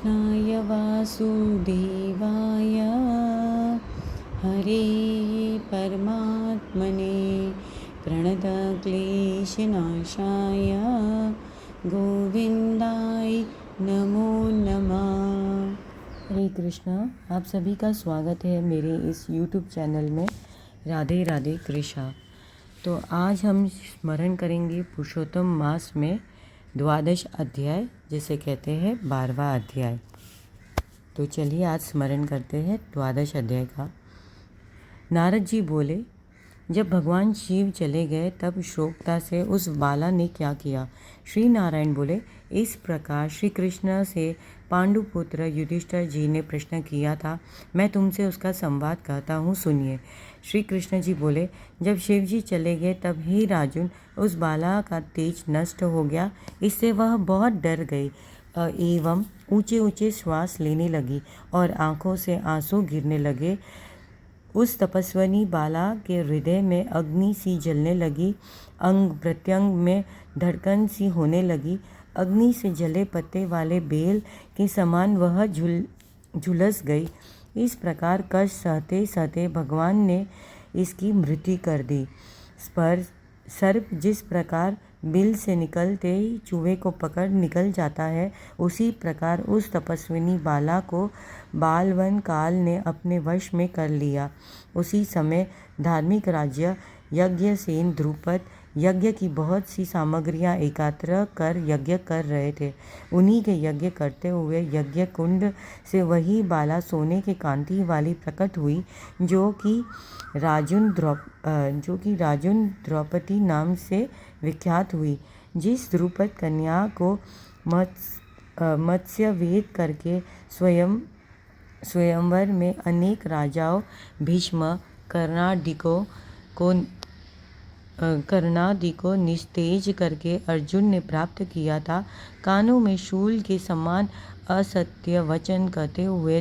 कृष्णाय वासुदेवाय हरे परमात्मने प्रणतक्लेशनाशाय गोविंदाय नमो नमः। हरे कृष्णा। आप सभी का स्वागत है मेरे इस YouTube चैनल में राधे राधे कृष्णा। तो आज हम स्मरण करेंगे पुरुषोत्तम मास में द्वादश अध्याय, जिसे कहते हैं 12वां अध्याय। तो चलिए आज स्मरण करते हैं द्वादश अध्याय का। नारद जी बोले, जब भगवान शिव चले गए तब शोकता से उस बाला ने क्या किया। श्री नारायण बोले, इस प्रकार श्री कृष्ण से पांडुपुत्र युधिष्ठिर जी ने प्रश्न किया था। मैं तुमसे उसका संवाद कहता हूँ, सुनिए। श्री कृष्ण जी बोले, जब शिव जी चले गए तब हे राजुन, उस बाला का तेज नष्ट हो गया। इससे वह बहुत डर गई एवं ऊंचे ऊंचे श्वास लेने लगी और आंखों से आंसू गिरने लगे। उस तपस्विनी बाला के हृदय में अग्नि सी जलने लगी, अंग प्रत्यंग में धड़कन सी होने लगी। अग्नि से जले पत्ते वाले बेल के समान वह झुलस गई। इस प्रकार कष्ट सहते सहते भगवान ने इसकी मृत्यु कर दी। सर्प जिस प्रकार बिल से निकलते ही चूहे को पकड़ निकल जाता है, उसी प्रकार उस तपस्विनी बाला को बालवन काल ने अपने वश में कर लिया। उसी समय धार्मिक राज्य यज्ञसेन द्रुपद यज्ञ की बहुत सी सामग्रियां एकत्र कर यज्ञ कर रहे थे। उन्हीं के यज्ञ करते हुए यज्ञ कुंड से वही बाला सोने के कांति वाली प्रकट हुई, जो कि राजुन द्रौपदी नाम से विख्यात हुई। जिस द्रुपद कन्या को मत्स्यवेद करके स्वयंवर में अनेक राजाओं भीष्म कर्णादि को निस्तेज करके अर्जुन ने प्राप्त किया था। कानों में शूल के समान असत्य वचन कहते हुए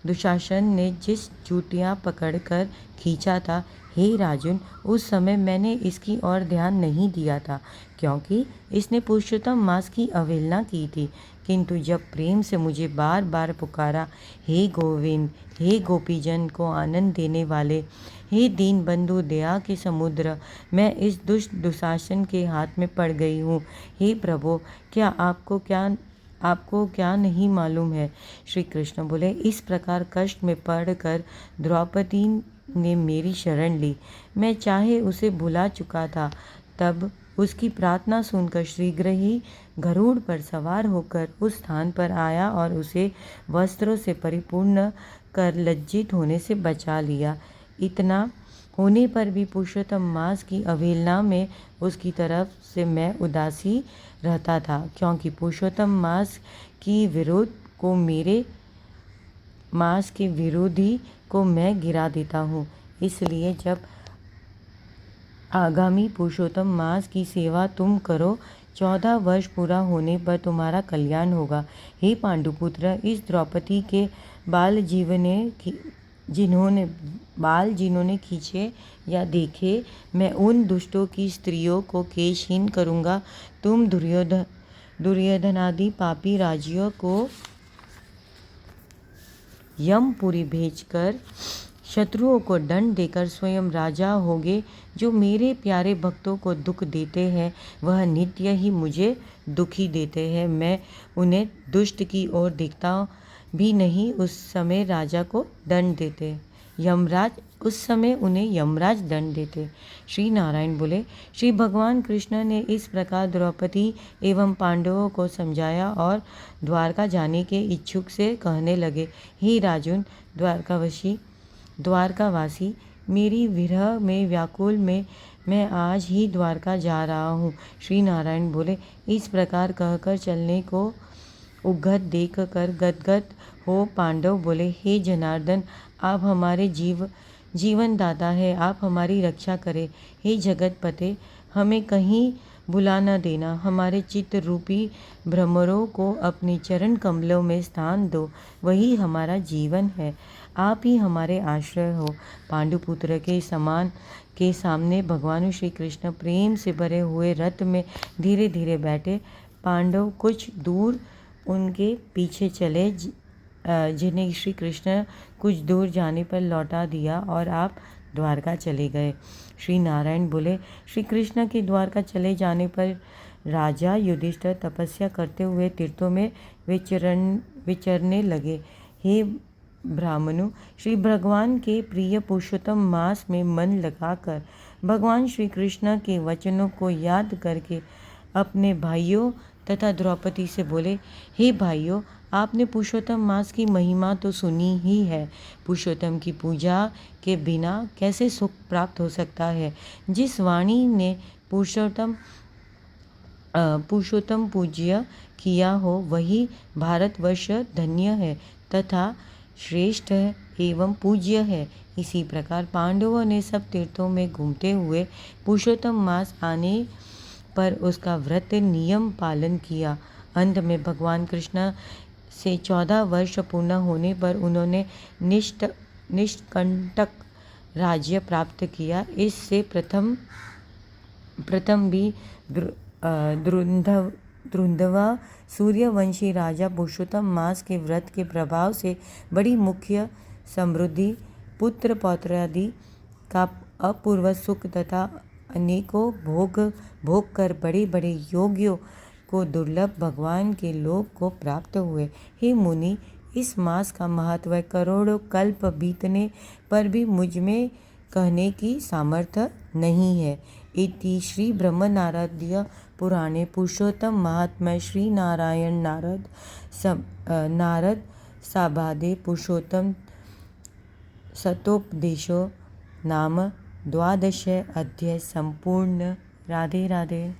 दुशासन ने जिस चूटियाँ पकड़कर खींचा था, हे राजुन, उस समय मैंने इसकी ओर ध्यान नहीं दिया था, क्योंकि इसने पुरुषोत्तम मास की अवहेलना की थी। किंतु जब प्रेम से मुझे बार बार पुकारा, हे गोविंद, हे गोपीजन को आनंद देने वाले, हे दीन बंधु दया के समुद्र, मैं इस दुष्ट दुशासन के हाथ में पड़ गई हूँ। हे प्रभु, क्या आपको क्या नहीं मालूम है। श्री कृष्ण बोले, इस प्रकार कष्ट में पड़कर द्रौपदी ने मेरी शरण ली। मैं चाहे उसे भुला चुका था, तब उसकी प्रार्थना सुनकर शीघ्र ही गरुड़ पर सवार होकर उस स्थान पर आया और उसे वस्त्रों से परिपूर्ण कर लज्जित होने से बचा लिया। इतना होने पर भी पुरुषोत्तम मास की अवहेलना में उसकी तरफ से मैं उदासी रहता था, क्योंकि पुरुषोत्तम मास के विरोधी को मैं गिरा देता हूँ। इसलिए जब आगामी पुरुषोत्तम मास की सेवा तुम करो, 14 वर्ष पूरा होने पर तुम्हारा कल्याण होगा। हे पांडुपुत्र, इस द्रौपदी के बाल जिन्होंने खींचे या देखे, मैं उन दुष्टों की स्त्रियों को केशहीन करूँगा। तुम दुर्योधनादि पापी राजियों को यमपुरी भेजकर शत्रुओं को दंड देकर स्वयं राजा होगे। जो मेरे प्यारे भक्तों को दुख देते हैं, वह नित्य ही मुझे दुखी देते हैं। मैं उन्हें दुष्ट की ओर देखता भी नहीं, उस समय उन्हें यमराज दंड देते। श्री नारायण बोले, श्री भगवान कृष्ण ने इस प्रकार द्रौपदी एवं पांडवों को समझाया और द्वारका जाने के इच्छुक से कहने लगे, हे राजुन, द्वारकावासी, मेरी विरह में व्याकुल में मैं आज ही द्वारका जा रहा हूँ। श्री नारायण बोले, इस प्रकार कहकर चलने को उद्गत देख कर गदगद हो पांडव बोले, हे जनार्दन, आप हमारे जीवन दाता है, आप हमारी रक्षा करें। हे जगतपते, हमें कहीं भुला न देना। हमारे चित्त रूपी भ्रमरों को अपने चरण कमलों में स्थान दो, वही हमारा जीवन है। आप ही हमारे आश्रय हो। पांडुपुत्र के सामने भगवान श्री कृष्ण प्रेम से भरे हुए रथ में धीरे धीरे बैठे। पांडव कुछ दूर उनके पीछे चले, जिन्हें श्री कृष्ण कुछ दूर जाने पर लौटा दिया और आप द्वारका चले गए। श्री नारायण बोले, श्री कृष्ण के द्वारका चले जाने पर राजा युधिष्ठिर तपस्या करते हुए तीर्थों में विचरने लगे। हे ब्राह्मणों, श्री भगवान के प्रिय पुरुषोत्तम मास में मन लगाकर भगवान श्री कृष्ण के वचनों को याद करके अपने भाइयों तथा द्रौपदी से बोले, हे भाइयों, आपने पुरुषोत्तम मास की महिमा तो सुनी ही है। पुरुषोत्तम की पूजा के बिना कैसे सुख प्राप्त हो सकता है। जिस वाणी ने पुरुषोत्तम पूज्य किया हो, वही भारतवर्ष धन्य है तथा श्रेष्ठ एवं पूज्य है। इसी प्रकार पांडवों ने सब तीर्थों में घूमते हुए पुरुषोत्तम मास आने पर उसका व्रत नियम पालन किया। अंत में भगवान कृष्ण से 14 वर्ष पूर्ण होने पर उन्होंने निष्कंटक राज्य प्राप्त किया। इससे प्रथम भी द्रुंधवा सूर्यवंशी राजा पुरुषोत्तम मास के व्रत के प्रभाव से बड़ी मुख्य समृद्धि, पुत्र पौत्रादि का अपूर्व सुख तथा अनेकों भोग कर बड़े बड़े योगियों को दुर्लभ भगवान के लोक को प्राप्त हुए। हे मुनि, इस मास का महत्व करोड़ों कल्प बीतने पर भी मुझ में कहने की सामर्थ्य नहीं है। इति श्री ब्रह्म नारदीय पुराणे पुरुषोत्तम महात्म्य श्री नारायण नारद साबादे पुरुषोत्तम सतोपदेशो नाम 12 अध्याय संपूर्ण। राधे राधे।